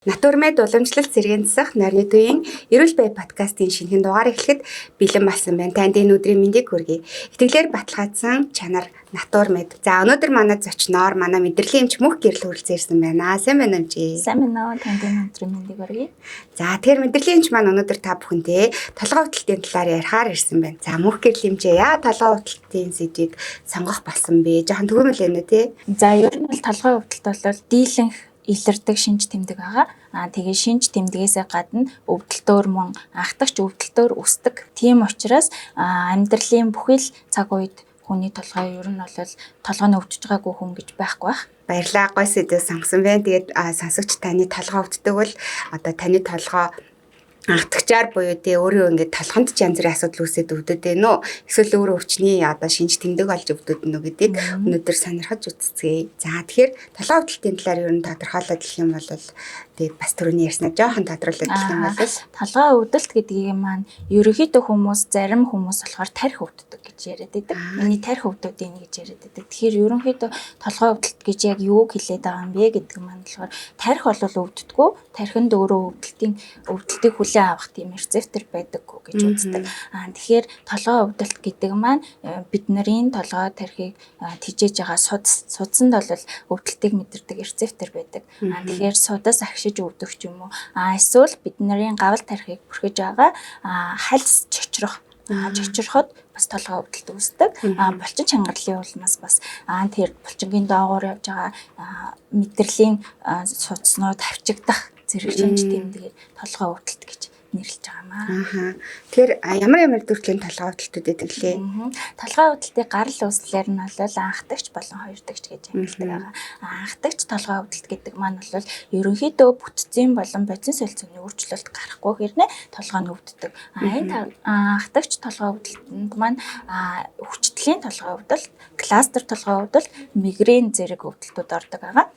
Натурмед уламжлалт зэргийн засах Нойрны төвийн Эрүүл бай подкастын шинэхэн дугаар эхлэхэд бэлэн болсон байна. Танд энэ өдрийн мэндийг хүргэе. Итгэлээр баталгаажсан чанар Натурмед. За өнөөдөр манай зочноор манай мэдрэлийн эмч мөх гэрэл хүрэлцэн ирсэн байна. Сайн байна уу эмчи? Сайн байна уу? Танд энэ өдрийн мэндийг хүргэе. За тэгэхээр мэдрэлийн эмч маань өнөөдөр та бүхэнтэй толгой өвдөлтийн талаар ярихаар ирсэн байна. За мөх гэрэл эмчээ яа толгой өвдөлтийн сэдвийг сонгох болсон бэ? Жохон төгөөмөл байна уу те? За ер нь бол толгой өвдөлт бол дийлэнх илэрдэг шинж тэмдэг байгаа. Тэгээ шинж тэмдгээс гадна өвдөлтөөр мөн анхдагч өвдөлтөөр өсдөг. Тийм учраас амьдралын бүхэл цаг үед хүний толгой ер нь бол толгойн өвдөж байгаагүй хүн гэж байхгүй бах. Баярлалаа, гой сэдв сонгосон байна. Тэгээд сонсогч таны толгой өвддөг бол одоо таны толгой анхдагчаар буюу тий өөрөө ингээд толгонд ч янз бүрийн асуудал үүсээд өвдөд байна уу? Эсвэл өөрөө өвчний одоо шинж тэмдэг болж өвдөд нөө гэдгийг өнөөдөр сонирхож үзцгээе. За тэгэхээр толгой өвдөлтийн талаар ер нь тодорхойлоод хэлэх юм бол тэгээд бас түрүүний ярьснаа жоохон тодруулаад хэлэх юм бол толгой өвдөлт гэдгийг маань ерөнхийдөө хүмүүс зарим хүмүүс болохоор тарих өвддөг гэж яриад байдаг. Миний тарих өвдөд энэ гэж яриад байдаг. Тэгэхээр ерөнхийдөө толгой өвдөлт гэж яг юуг хэлээд байгаа юм бэ гэдэг маань болохоор тарих бол өвддөггүй. Тархинд өөрөө өвдөлтийг хүлээн авах тийм рецептор байдаггүй гэж үздэг. Тэгэхээр толгой өвдөлт гэдэг маань бидний толгой тархийг тижээж байгаа судсанд бол өвдөлтийг мэдэрдэг рецептор байдаг. Тэгэхээр судас агшиж өвдөх юм уу? Эсвэл бидний гавал тархийг бүрхэж байгаа хальс чочроход бас толгой өвдөлт үүсдэг. Булчин чангарлын улмаас бас тэр булчингийн доогоор явж байгаа мэдрэлийн судснууд хавчигдах зэрэг шинж тэмдгээр толгой өвдөлт гэж нэрлэж байгаамаа. Тэгэхээр ямар төрлийн толгой өвдөлтүүд байдаг лээ? Толгой өвдөлтийн гарал үүслэлээр нь бол анхдагч болон хоёрдагч гэж ангилдаг байгаа. Анхдагч толгой өвдөлт гэдэг маань бол ерөнхийдөө бүтцийн болон бодис солилцооны өөрчлөлт гарахгүй хэрнээ толгой нь өвддөг. Энэ анхдагч толгой өвдөлтөнд маань хүчтэлийн толгой өвдөлт, кластер толгой өвдөлт, мигрен зэрэг өвдөлтүүд ордог байгаа.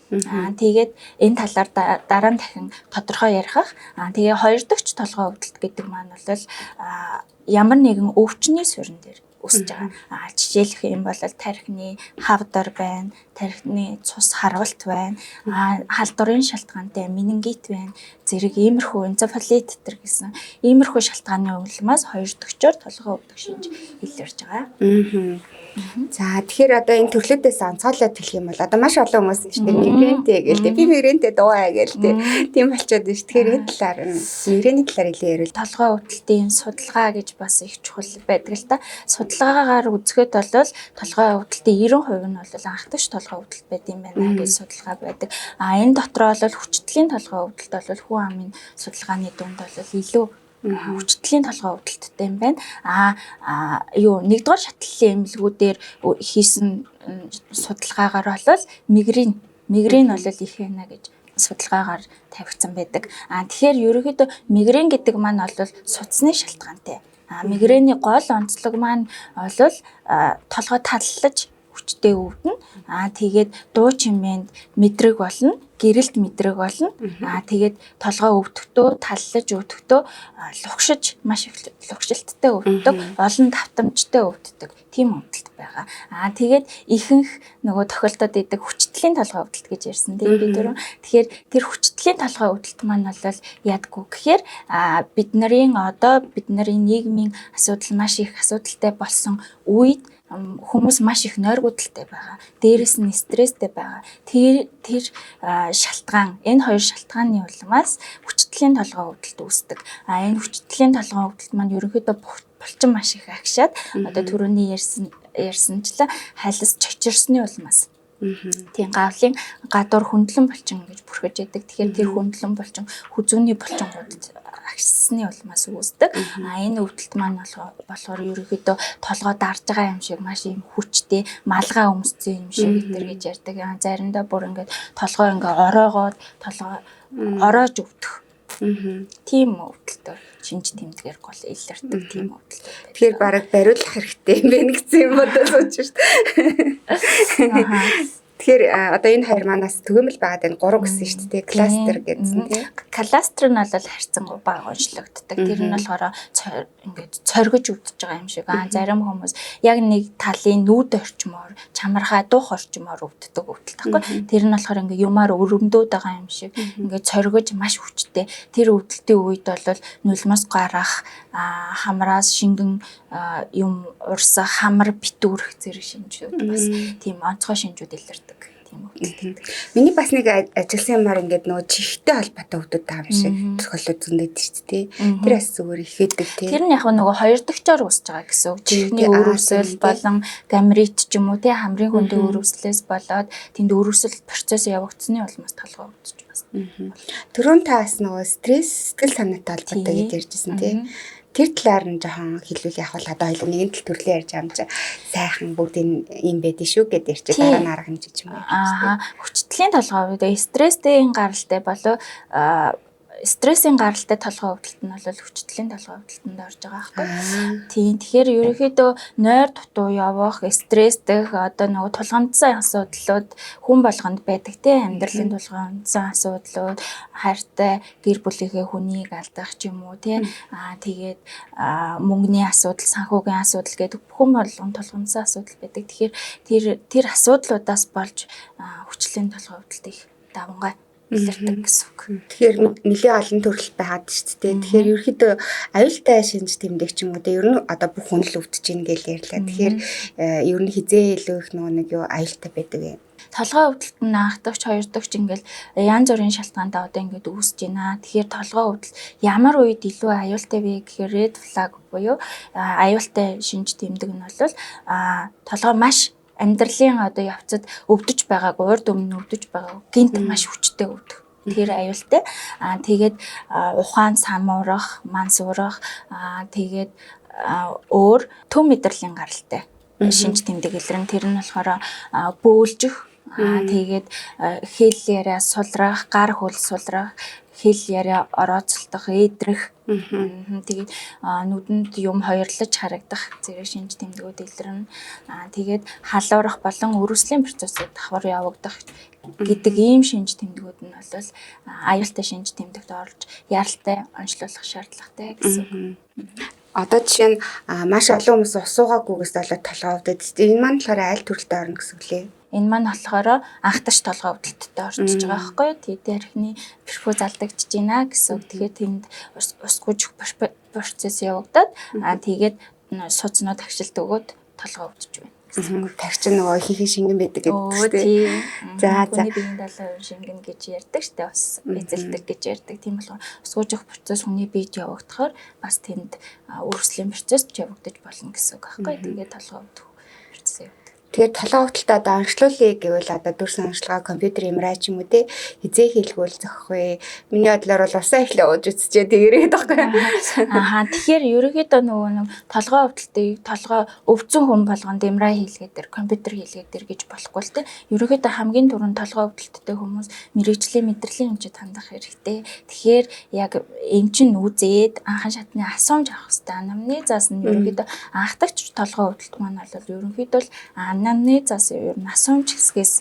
Тэгээд энэ талаар дараа нь дахин тодорхой ярих. Тэгээ хоёрдагч толгой өвдөлт гэдэг маань бол ямар нэгэн өвчний суурин дээр үүсэж байгаа. Жишээлх юм бол тархины хавдар байна, тархины цус харвалт байна, халдварын шалтгаантай менингит байна, зэрэг иймэрхүү энцефалит гэсэн иймэрхүү шалтгааны улмаас хоёрдогчоор толгой өвдөх шинж илэрж байгаа. За тэгэхээр одоо энэ төрлүүдээс онцгойлоод хэлэх юм бол одоо маш олон хүмүүс шүү дээ мигрентэй гээл би мигрентэй дуугаа гээл тийм болчиход байна шүү. Тэгэхээр энэ талаар мигрений талаар хэлээ ярил. Толгой өвдөлтийн судалгаа гэж бас их чухал байдаг л та. Судалгаагаар үзэхэд бол толгой өвдөлтийн 90% нь бол анхдагч толгой өвдөлт байд юм байна гэж судалгаа байдаг. Энэ дотроо бол хүчтэлийн толгой өвдөлт бол хүн амын судалгааны дунд бол илүү хүчтэлийн толгой өвдөлттэй юм байна. Нэгдүгээр шатлалын эмнэлгүүдээр хийсэн судалгаагаар бол мигрен бол их байна гэж судалгаагаар тавигдсан байдаг. Тэгэхээр ерөнхийдөө мигрен гэдэг маань бол судасны шалтгаантай. Мигрений гол онцлог маань бол толгой таллаж хүчтэй өвдөн. Тэгээд дуу чимээнд мэдрэг болно, гэрэлт мэдрэг болно. Тэгээд толгой өвдөхдөө, таллаж өвдөхдөө маш их лугшилттай өвддөг, олон давтамжтай өвддөг. Тийм өвдөлт байгаа. Тэгээд ихэнх нөгөө тохиолдод идэг хүчтэлийн толгой өвдөлт гэж ярьсан тийм бид түрүү. Тэгэхээр тэр хүчтэлийн толгой өвдөлт маань бол ядгүй гэхээр бидний нийгмийн асуудал маш их асуудалтай болсон үед хүмүүс маш их нойргуудалтай байгаа. Дээрээс нь стресстэй байгаа. Тэр шалтгаан, энэ хоёр шалтгааны улмаас хүчтэлийн толгой өвдөлт үүсдэг. Энэ хүчтэлийн толгой өвдөлт маань ерөнхийдөө булчин маш их агшаад одоо түрүүний ярьсанчлаа хайлс чочирсны улмаас тийм гавлын гадуур хөндлөн булчин гэж бүрхэж яадаг. Тэгэхээр тэр хөндлөн булчин хүзүүний булчингууд агшсны улмаас үүсдэг. Энэ өвдөлт маань болохоор ерөнхийдөө толгой дарж байгаа юм шиг маш юм хүчтэй малгай өмссөн юм шиг гэж ярьдаг. Заримдаа бүр ингээд толгой ингээд ороогоод ороож өвдөх. Тийм өвдөлтөөр шинж тэмдгээр гол илэрдэг тийм өвдөлт. Тэгэхээр бараг бариулах хэрэгтэй юм байна гэсэн юм бодож сууж шүү дээ. Тэгэхээр одоо энэ хоёр манаас түгээмэл байгаад энэ 3 гэсэн шүү дээ. Кластер гэсэн тийм. Кластер нь бол харьцангуй бага уншлагддаг. Тэр нь болохоор ингээд цоргиж өвдөж байгаа юм шиг. Зарим хүмүүс яг нэг талын нүүд орчмоор, чамархай дух орчмоор өвддөг өвдөлт таахгүй. Тэр нь болохоор ингээд юмар өрөмдөөд байгаа юм шиг. Ингээд цоргиж маш хүчтэй. Тэр өвдөлтийн үед бол нулимс гарах, хамраас шингэн юм урсах, хамар битүүрх зэрэг шинжүүд бас тийм онцгой шинжүүд илэрдэг. Миний бас нэг ажилласан юмар ингээд нөгөө чихтэй холбоотой өвдөд байгаа юм шиг тохиолдол зөндөөд шүү дээ. Тэр бас зүгээр ихэдэг тийм. Тэр нь яг нөгөө хоёр дахьчоор үүсэж байгаа гэсэн үг. Чихний өөрөөсөл болон гамрит ч юм уу тий хамрын хөндөө өөрөөслөөс болоод тэнд өөрөөсөл процесс явагдсны улмаас толгой өвдөж байна. Түрүүн таас нөгөө стресс, сэтгэл санаатай холбоотой гэж ярьжсэн тийм. Тэр талаар нь жоохон хэлвэл яг бол одоо хоёул нэгэн тал төрлийн ярьж байгаа юм чи сайхан бүгд юм байдэн шүү гэдээ ярьчих дараа нь арга хэмжиж юм байна. Хүчтэлийн толгой өвдө стресстэй гаралтай болоо стрессийн гаралтай толгой өвдөлт нь бол хүчтэлийн толгой өвдөлтөнд орж байгаа байхгүй. Тийм. Тэгэхээр ерөнхийдөө нойр дутуу явах, стресстэй одоо нөгөө тулгамдсан асуудлууд хүн болгонд байдаг тийм амьдралын тулгамдсан асуудлууд, хайртай гэр бүлийнхээ хүнийг алдах ч юм уу тийм. Тэгээд мөнгөний асуудал, санхүүгийн асуудал гэдэг хүн болгонд тулгамдсан асуудал байдаг. Тэгэхээр тэр асуудлуудаас болж хүчтэлийн толгой өвдөлт их давмгай илэрдэг гэсэн үг. Тэгэхээр нэлээд олон төрөл байгаад шүү дээ. Тэгэхээр ерөөхдөө аюултай шинж тэмдэг ч юм уу те ер нь одоо бүх хүн л өвдөж ийн гэж ярьлаа. Тэгэхээр ер нь хизээ илүү их нэг юу аюултай байдаг юм. Толгой өвдөлт нь анх дахь, хоёр дахь ингээл янз бүрийн шалтгаандаа одоо ингээд үүсэж байна. Тэгэхээр толгой өвдөлт ямар үед илүү аюултай вэ гэхээр red flag буюу аюултай шинж тэмдэг нь бол толгой маш амьдралын одоо явцад өвдөж байгааг урд өмнө өвдөж байгааг гинт маш хүчтэй өвдөх. Тэр аюултай. Тэгээд ухаан самуурах, мансуурах, тэгээд өөр төв мэдрэлийн гаралтай шинж тэмдэг илэрнэ. Тэр нь болохоор бөөлжих, тэгээд хэл яриа сулрах, гар хөл сулрах, хэл яриа орооцолдох, эдрэх, тэгээд нүдэнд юм хоёрлож харагдах зэрэг шинж тэмдгүүд илэрнэ. Тэгээд халуурах болон өрөвслийн процессыг давхар явагдах гэдэг ийм шинж тэмдгүүд нь бол аюултай шинж тэмдэгт орж яралтай онцлуулах шаардлагатай гэсэн. Одоо жишээ нь маш олон хүмүүс усуугаагүйгээс болоод толгой өвдөд. Энэ маань болохоор аль төрөлтэй орно гэсэн үг лээ. Энэ маань болохоор анхдагч толгой өвдөлтөд орчиж байгаа байхгүй юу? Тэгээд архины перфуз алдагдж байна гэсэн үг. Тэгэхээр тэнд ус гүйжих процесс явагдаад тэгээд судснууд агшилт өгөөд толгой өвдөж байна. Тарч нөгөө хийхин шингэн байдаг гэдэг шүү дээ. За хүний биеийн 70% шингэн гэж ярьдаг шүү дээ. Ус эзэлдэг гэж ярьдаг. Тийм болохоор ус гүйжих процесс хүний биед явагдахаар бас тэнд өрсөлийн процесс явагдаж болно гэсэн үг байхгүй. Тэгээд толгой өвдөх процесс явагдав. Тэгэхээр толгой өвдөлтөд одоо онцлуулъя гэвэл одоо дүрсэн онцлогоо компьютер эмраа ч юм уу те хизээ хийлгүүл зохих вэ. Миний бодлоор бол усаа ихлэ ууж үзчихээ тэгэрээд байхгүй. Тэгэхээр ерөөхдөө нөгөө нэг толгой өвдөлтийг толгой өвдсөн хүн болгонд эмраа хийлгээд дэр компьютер хийлгээд дэр гэж болохгүй л те. Ерөөхдөө хамгийн түрүүнд толгой өвдөлттэй хүмүүс мэрэгжлийн мэдрэлийн хэмжээнд хандах хэрэгтэй. Тэгэхээр яг эмчин үзээд анхан шатны асуумж авах хэрэгтэй. Анамнезаас нь ерөөхдөө анхдагч толгой өвдөлт маань бол ерөөхдөө анамнезаас ер нь асуумж хэсгээс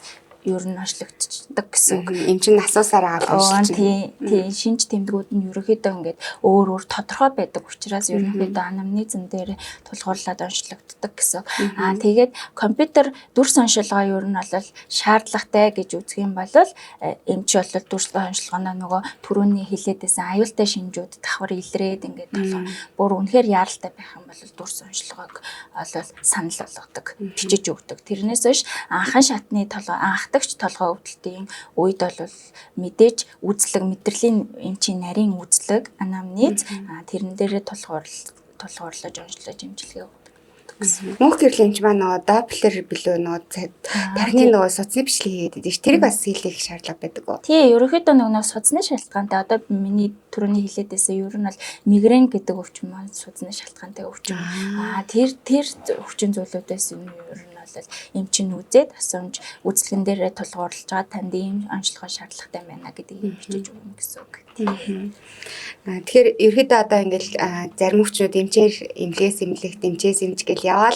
ер нь онцлогддог гэсэн үг. Эмчин асуусараа авах тийм шинж тэмдгүүд нь ерөөхдөө ингээд өөр тодорхой байдаг учраас ерөнхийдөө анамнезэн дээр тулгуурлаад онцлогддог гэсэн. Тэгээд компьютер дүрс оншилгоо ер нь бол шаардлагатай гэж үзэх юм бол эмч бол дүрс оншилгооноо нөгөө түрүүний хэлээдсэн аюултай шинжүүд давхар илрээд ингээд бүр үнэхээр яаралтай байх юм бол дүрс оншилгоог бол санал болгодог, бичиж өгдөг. Тэрнээс биш анхан шатны анхдагч толгой өвдөлтийн үед бол мэдээж үзлэг мэдрэлийн эмчийн нарийн үзлэг анамнез тэрэн дээрээ тулгуурлаж онцлож эмчилгээ өгдөг. Мөнх гэрлийн эмч маань нөгөө доплер билүү нөгөө тархины нөгөө судасны бичлэг хийгээд байдаг. Тэрийг бас хийх шаардлага байдаг уу? Тий, ерөнхийдөө нөгөө судасны шалтгаантай одоо миний түрүүний хэлээдээсээ ер нь бол мигрен гэдэг өвчин маань судасны шалтгаантай өвчин. Тэр өвчин зүйлүүдээс ер нь бол эмчин үзээд асуумж үзлэгэн дээрээ тулгуурлаж байгаа танд ийм онцлогоо шаардлагатай байна гэдгийг бичиж өгнө гэсэн үг. Тэгэхээр ерөөдөө одоо ингээл зарим хүчнүүд эмчээс гэл яваал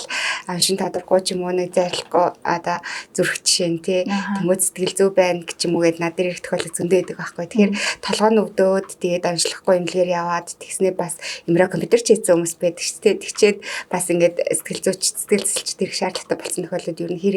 шин тодорхой ч юм уу нэг зарлахгүй одоо зүрх жишээ нь тий тэмүүд сэтгэл зүй байна гэж юм уу гэд над дээр их тохиолдол зөндөө байдаг байхгүй. Тэгэхээр толгой нь өвдөөд тэгээд онцлохгүй эмнэлгээр яваад тэгснээ бас эмраа компьютер ч хийсэн хүмүүс байдаг шүү дээ. Тэгчээд бас ингээд сэтгэл зүйч тэрх шаардлагатай болсон тохиолдол ер нь хэр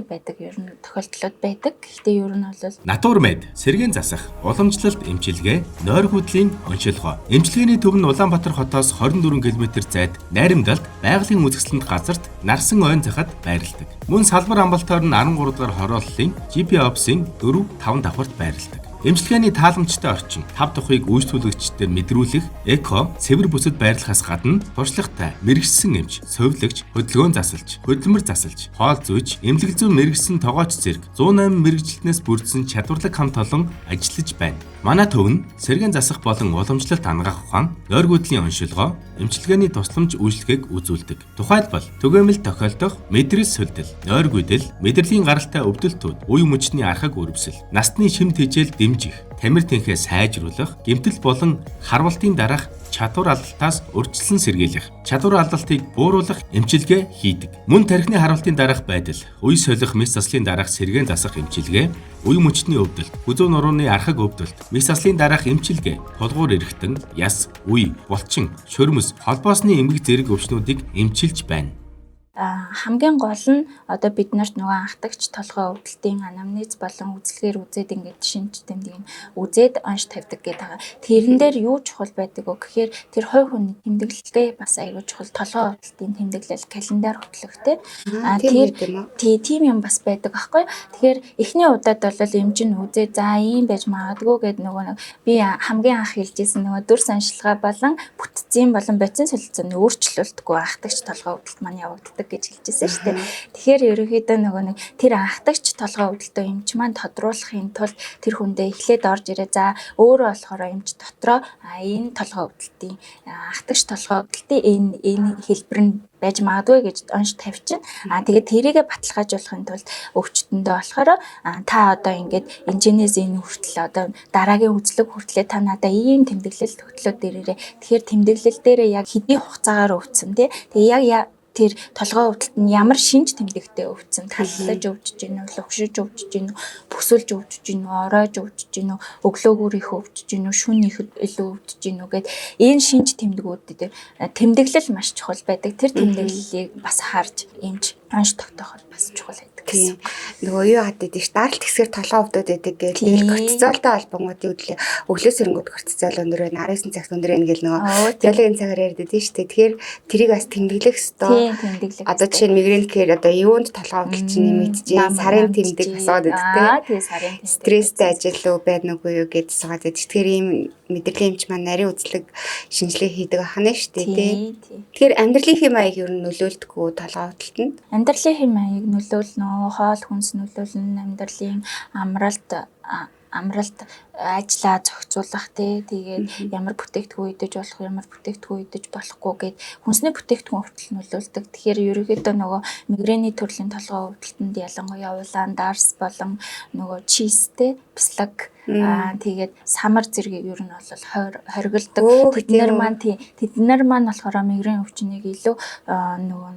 байдаг ер нь тохиолдлууд байдаг. Гэхдээ ер нь бол Натурмед сэргээн засах уламжлалт эмчилгээ нойргуудлын оншилгоо. Эмчилгээний төв нь Улаанбаатар хотоос 24 км зайд Найрамдалд байгалийн үзэсгэлэнт газарт Нарсан ойн захад байрладаг. Мөн салбар амбалтаар нь 13 дугаар хорооллын GP Ops-ийн 4-5 давхарт байрладаг. Эмчилгээний тааламжтай орчин, тав тухыг үйлчлүүлэгчдээр мэдрүүлэх эко, цэвэр бүсэд байрлахаас гадна туршлагатай мэрэгчсэн эмч, совилогч, хөдөлгөөн засалж, хөдөлмөр засалж, хоол зүйч, эмнэлэг зүйн мэрэгчсэн тогооч зэрэг 108 мэрэгчлэнээс бүрдсэн чадварлаг хамт олон ажиллаж байна. Манай төв нь сэргээн засах болон уламжлалт хангах ухаан, нойргуудлын оншилгоо, эмчилгээний тусламж үйлчлэгийг үзүүлдэг. Тухайлбал түгээмэл тохиолдох, мэдрэл сүлдэл, нойргуудэл, мэдрэлийн гаралтай өвдөлтүүд, үе мөчний архаг өрөвсөл, насны шимт хичээл дэмжих, тамир тэнхээ сайжруулах, гэмтэл болон харвалтын дараах чадвар алдалтаас урьдчилан сэргийлэх, чадвар алдалтыг бууруулах эмчилгээ хийдэг. Мөн тархины харвалтын дараах байдал, үе солих мэс заслын дараах сэргээн засах эмчилгээ, үе мөчний өвдөлт, хүзүү нурууны архаг өвдөлт, мэс заслын дараах эмчилгээ, тулгуур эргэтэн, яс, үе, булчин, шөрмөс, холбоосны эмгэг зэрэг өвчнүүдийг эмчилж байна. Хамгийн гол нь одоо бид нарт нөгөө анхдагч толгой өвдөлтийн анамнез болон үзэлгээр үзээд ингээд шинж тэмдгийг үзээд онш тавьдаг гэдэг байгаа. Тэрэн дээр юу чухал байдаг вэ гэхээр тэр хувь хүний тэмдэглэлтэй бас аягүй чухал толгой өвдөлтийн тэмдэглэл календар хөтлөхтэй. Тийм юм бас байдаг аахгүй. Тэгэхээр эхний удаад бол эмч нь үзээ за ийм байж магадгүй гэдэг нөгөө би хамгийн анх хэлжсэн нөгөө дүр саншилгаа болон бүтцийн болон бодис солилцооны өөрчлөлтгүй анхдагч толгой өвдөлт маань явагддаг гэж хэлжсэн шүү дээ. Тэгэхээр ерөнхийдөө нөгөө нэг тэр анхдагч толгой өвдөлтөө эмч маань тодруулахын тулд тэр хүндээ эхлээд орж ирээ. За өөрөө болохоор эмч дотроо энэ толгой өвдөлтийн анхдагч толгой өвдөлтийн энэ хэлбэр нь байж магадгүй гэж онш тавьчихна. Тэгээд тэрийгэ баталгаажуулахын тулд өвчтөндөө болохоор та одоо ингээд энэчнээс энэ хүртэл одоо дараагийн үзлэг хүртлээ та надаа ийм тэмдэглэл хөтлөөд дээрээ. Тэгэхээр тэмдэглэл дээрээ яг хэдийн хугацаагаар өвдсөн тий. Тэгээ яг тэр толгой өвдөлт нь ямар шинж тэмдэгтэй өвдсөн, таллаж өвдөж гин үү, лувшиж өвдөж гин үү, бүсэлж өвдөж гин үү, оройж өвдөж гин үү, өглөөгөр их өвдөж гин үү, шүн их илүү өвдөж гин үү гэд энэ шинж тэмдгүүд тэмдэглэл маш чухал байдаг. Тэр тэмдэглэлийг бас харж эмч онш тогтооход бас чухал байдаг гэсэн. Нөгөө юу хаддаг ш даралт хэсгээр толгой өвдөд байдаг гэж кортизолтой холбоомуудын өглөө сэрнгүүд кортизол өндөр байна, 19 цагт өндөр байна гэл нөгөө диалогийн цагаар ярьдаг тийм шүү дээ. Тэгэхээр тэрийг бас тэмдэглэх ёстой. Одоо жишээ нь мигрен гэхээр одоо юунд толгой өвдөлт чинь нэмэгдэж, сарын тэмдэг асууад байдаг тийм. Сарын тэмдэг. Стресстэй ажил уу байна уугүй юу гэж асууад байдаг. Тэгэхээр ийм мэдрэлийн эмч маань нарийн үзлэг шинжилгээ хийдэг ахна шүү дээ тийм. Тэгэхээр амьдралын хэм маяг ер нь нөлөөлдөггүй толгой өвдөлтөнд. Амьдралын хэм маяг нөлөөлнө, хоол хүнс нөлөөлнө, амьдралын амралт ажиллаа зохицуулах тэгээд ямар бүтээгдэхүүн идэж болох, ямар бүтээгдэхүүн идэж болохгүй гэд хүнсний бүтээгдэхүүн хүртэл нөлөөлдөг. Тэгэхээр ерөнхийдөө нөгөө мигрэний төрлийн толгой өвдөлтөнд ялангуяа улаан дарс болон нөгөө чизтэй бислэг тэгээд самар зэргийг ер нь бол хоригддаг. Тэд нар маань болохоор мигрен өвчнийг илүү нөгөө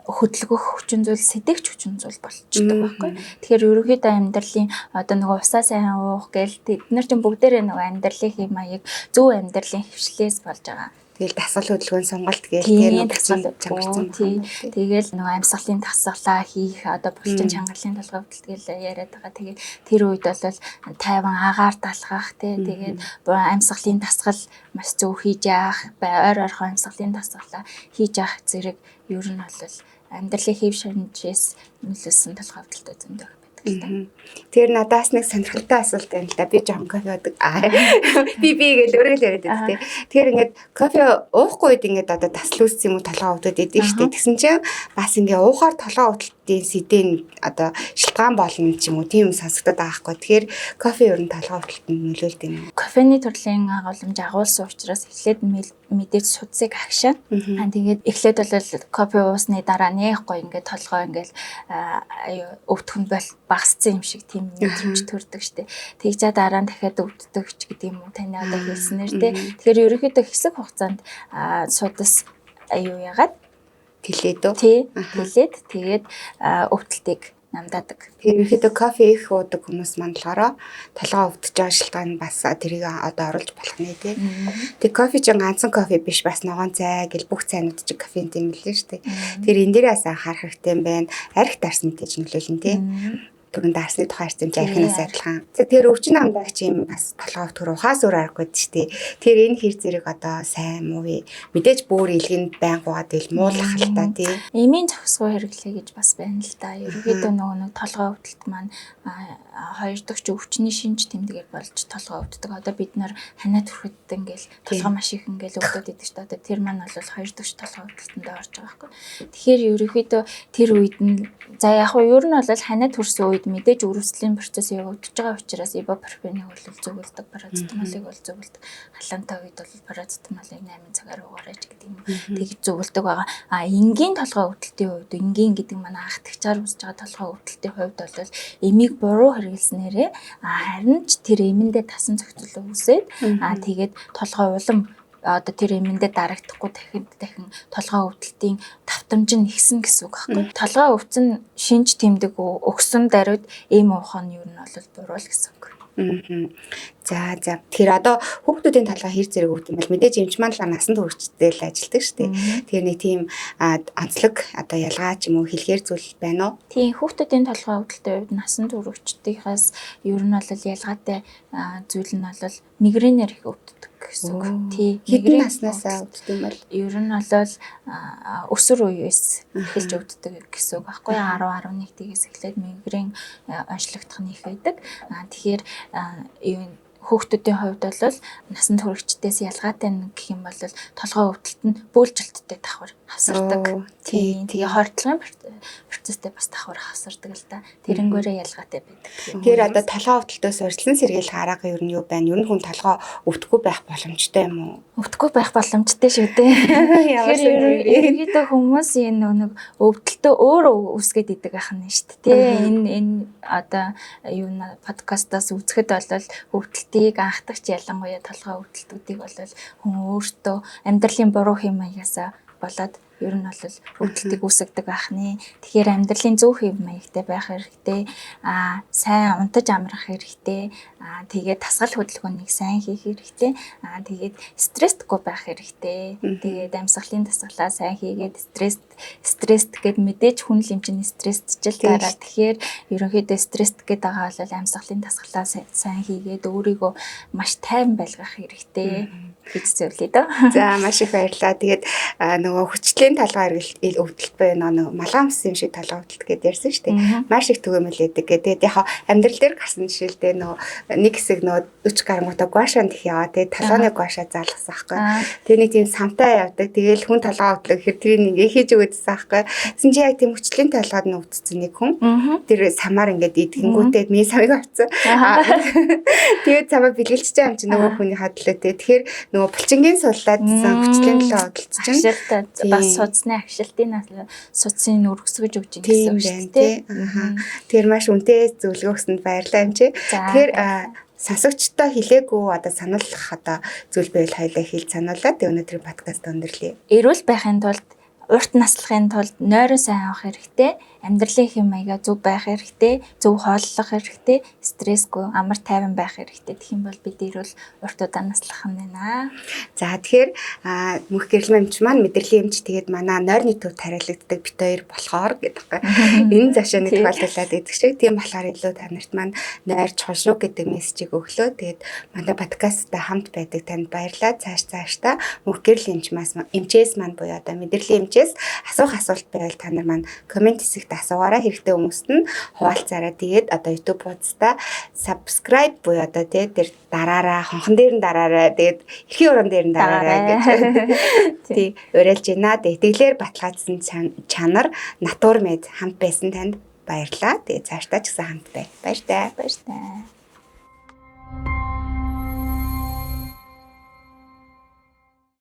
хөдөлгөх хүчин зүйл, сэдэгч хүчин зүйл болчихдог байхгүй. Тэгэхээр ерөнхийдөө амьдралын одоо нөгөө усаа сайн уух гээл тэд нар чинь бүгдээрээ нөгөө амьдралын хэм маяг зөв амьдралын хвшлээс болж байгаа. Тэгэл дасгал хөдөлгөөний сонголт гээл тэр чангарсан. Тэгэл нөгөө амьсгалын дасгалаа хийх одоо булчин чангарлын толгой өвдөлт гээл яриад байгаа. Тэгээд тэр үед бол тайван агаар талгах тэгээд амьсгалын дасгал маш зөв хийж яах, ойр ойрхон амьсгалын дасгалаа хийж яах зэрэг ер нь бол амьдралын хэв шинжээс нөлөөсөн толгой өвдөлтөд зөндөө байдаг л та. Тэр надаас нэг сонирхолтой асуулт байна л да. Би жоохон кофе уудаг. Би гэж өөрөө л яриад байдаг тийм. Тэгэхээр ингээд кофе уухгүй үед ингээд одоо тасл үүссэн юм уу толгой өвдөд идэв шүү дээ. Тэгсэн чинь бас ингээд уухаар толгой өвдөлт сэдийн одоо шилтгаан болно ч юм уу тийм сонсогдоод байгаа хгүй. Тэгэхээр кофе ер нь толгой өвдөлтөнд нөлөөлдөг юм. Кофений төрлийн агуулмж агуулсан учраас эхлээд мэдээж судсыг агшаа. Тэгээд эхлээд бол кофе уусны дараа нэх гоё ингээд толгой ингээд өвдөхөнд багассан юм шиг тийм мэдрэмж төрдөг штеп. Тэгжээ дараа нь дахиад өвддөг ч гэдэг юм уу таны одоо хэлснээр тий. Тэгэхээр ерөнхийдөө хэсэг хугацаанд судас яагаад тэлээд үү? Тий. Тэлээд тэгээд өвдөлтийг намдаадаг. Ерөнхийдөө кофе их уудаг хүмүүс маань болохоор толгой өвдөж байгаа шалтгаан нь бас тэрийг одоо оруулж болох нэ тий. Тэг кофе ч ганцхан кофе биш бас ногоон цай гэл бүх цайнууд ч кофеинтэй юм лээ шүү дээ. Тэр энэ дээрээс анхаарах хэрэгтэй юм байна. Арх дарс мэдээж нөлөөлнө тий. Түрүүн дарсны тухай ярьсан архинаас адилхан. Тэр өвчин намдагч юм бас толгой өвдөх ухаас өөр аргагүй шүү дээ. Тэр энэ хэр зэрэг одоо сайн муу мэдээж бүр илгэнд байнгуугаад ил муулах л та тий. Эмийн зохисгоо хэрэглэе гэж бас байна л да. Ерөнхийдөө нэг толгой өвдөлт маань хоёр дахь өвчний шинж тэмдгээр болж толгой өвддөг. Одоо бид нар ханаа түрхэдтэй ингээл толгой маш их ингээл өвдөд идэг шүү дээ. Тэр маань бол хоёр дахь толгой өвдөлтөнд орж байгаа байхгүй. Тэгэхээр ерөнхийдөө тэр үед нь за яг нь ер нь бол ханаа түрсэн үед мэдээж өрөвслийн процесс явагдаж байгаа учраас ибупрофеныг бол зөвлөдөг, парацетамолыг бол зөвлөдөг. Халаантай үед бол парацетамолыг 8 цагаар угаарай гэдэг юм. Тэгж зөвлөдөг байгаа. Энгийн толгой өвдөлтийн үед энгийн гэдэг манай ахтагчаар үүсэж байгаа толгой өвдөлтийн хувьд бол эмийг буруу хэрэглэснээрээ харин ч тэр эмэндээ тасан зохицол үүсээд тэгээд толгой улам одоо тэр эмэндээ дарагдахгүй дахин толгой өвдөлтийн давтамж нь ихсэн гэсэн үг байхгүй. Толгой өвдсөн шинж тэмдэг өгсөн даруйд эм уух нь юу нь бол буруу л гэсэн үг. За тэгэхээр одоо хүүхдүүдийн толгой хэр зэрэг өвдөх юм бол мэдээж эмч маань л насан туршидтэй л ажилладаг шүү дээ. Тэгэхээр нэг тийм онцлог одоо ялгаа ч юм уу хэлэхээр зүйл байна уу? Тийм хүүхдүүдийн толгой өвдөлтийн үед насан туршидтайгаас ер нь бол ялгаатай зүйл нь бол мигренээр их өвддөг гэсэн үг. Тийм. Хэдэн наснаас өвддөг юм бол? Ер нь бол өсвөр үеэс эхэлж өвддөг гэсэн үг байхгүй 10 11 дээс эхлээд мигрен онцлогдох нь их байдаг. Тэгэхээр хүүхдүүдийн хувьд бол насан туршидтээс ялгаатай нэг гэх юм бол толгой өвдөлт нь бөөлжилттэй давхар хавсардаг. Тийм. Тэгээ хордлогын процесстэй бас давхар хавсардаг л да. Тэрэнгээрээ ялгаатай байдаг. Тэгэхээр одоо толгой өвдөлтөөс урьдчилан сэргийлэх арга ер нь юу байна? Ер нь хүн толгой өвдөхгүй байх боломжтой юм уу? Өвдөхгүй байх боломжтой шүү дээ. Тэгэхээр ерөнхийдөө хүмүүс энэ нэг өвдөлтөө өөр үсгээд идэг байх нь шүү дээ. Энэ одоо юу н подкастаас үзэхэд бол өвдөлтийг анхдагч ялангуяа толгой өвдөлтүүдийг бол хүн өөртөө амьдралын буруу хэм маягаасаа болоод ер нь бол өвдөлтийг үүсгдэг байх нэ. Тэгэхээр амьдралын зөв хэв маягтай байх хэрэгтэй. Сайн унтаж амрах хэрэгтэй. Тэгээд дасгал хөдөлгөөнийг сайн хийх хэрэгтэй. Тэгээд стресстгүй байх хэрэгтэй. Тэгээд амьсгалын дасгалаа сайн хийгээд стресст гэд мэдээж хүн л юм чинь стресстжил дараа. Тэгэхээр ерөнхийдөө стресст гэдэг байгаа бол амьсгалын дасгалаа сайн хийгээд өөрийгөө маш тайван байлгах хэрэгтэй гэж зөвлөе дөө. За маш их баярлалаа. Тэгээд нөгөө хүчлийн толгой өвдөлт байна нөгөө малгай өмсөн юм шиг толгой өвдөлт гэдээ ярьсан шүү дээ. Маш их түгээмэлээдэг. Тэгээд яг амьдрал дээр гарсан жишээлдээ нөгөө нэг хэсэг нөгөө 40 гаруйтай гуашаанд их яваа. Тэгээд толгойн гуашаа заалгасан байхгүй. Тэгээд нэг тийм самтай явдаг. Тэгээд хүн толгой өвдлөг хэр тэрийг ингээ хийж өгөөдсөн байхгүй. Тэсэн чи яг тийм хүчлийн толгойд нь өвдсөн нэг хүн. Тэр самаар ингээд идэнгүүтээ миний самыг авцсан. Тэгээд самаа бэлгэлж байгаа юм чи нөгөө хүний хадлаа. Тэгэхээр нөгөө булчингийн суллаадсан хүчлийн толгой өвдөлт чинь бас судасны агшилтын судсын өргөсгөж өгч юм гэсэн үг шүү дээ. Тэр маш үнэтэй зөвлөгөө өгсөнд баярлалаа юм чи. Тэгэхээр сонсогчтой хэлээгүй одоо сануулах одоо зүйл байвал хоёлаа хэлж сануулаад өнөөдрийн подкаст өндөрлөе. Эрүүл байхын тулд урт наслахын тулд нойроо сайн авах хэрэгтэй. Амьдралын хэм маягаа зөв байх хэрэгтэй, зөв хооллох хэрэгтэй, стрессгүй, амар тайван байх хэрэгтэй. Тэгэх юм бол бид эрүүл урт удаан наслах нь байна. За тэгэхээр мөнх гэрэл эмч маань мэдрэлийн эмч тэгээд манай нойрны төв тариалагддаг бит хоёр болохоор гэдэг байна. Энэ зашааны тохиолдолд идэх шиг тийм болохоор илүү танарт маань нойр чухал шүү гэдэг мессежийг өглөө. Тэгээд манай подкасттай хамт байдаг танд баярлалаа. Цаашдаа мөнх гэрэл эмчээс маань буюу одоо мэдрэлийн эмчээс асуулт байвал та нар маань комент хэсэгт асуулт асуугаараа хэрэгтэй хүмүүст нь хуваалцаараа. Тэгээд одоо YouTube хуудастай subscribe буюу одоо тэр дараараа, хонхон дээр нь дараараа, тэгээд эрхийн уран дээр нь дараараа гэж тий уриалж байна. Тэгээд итгэлээр баталгаажсан чанар Натур Мед хамт байсан танд баярлалаа. Тэгээд цаашдаа ч гэсэн хамт бай. Баяр таа. Баяр таа.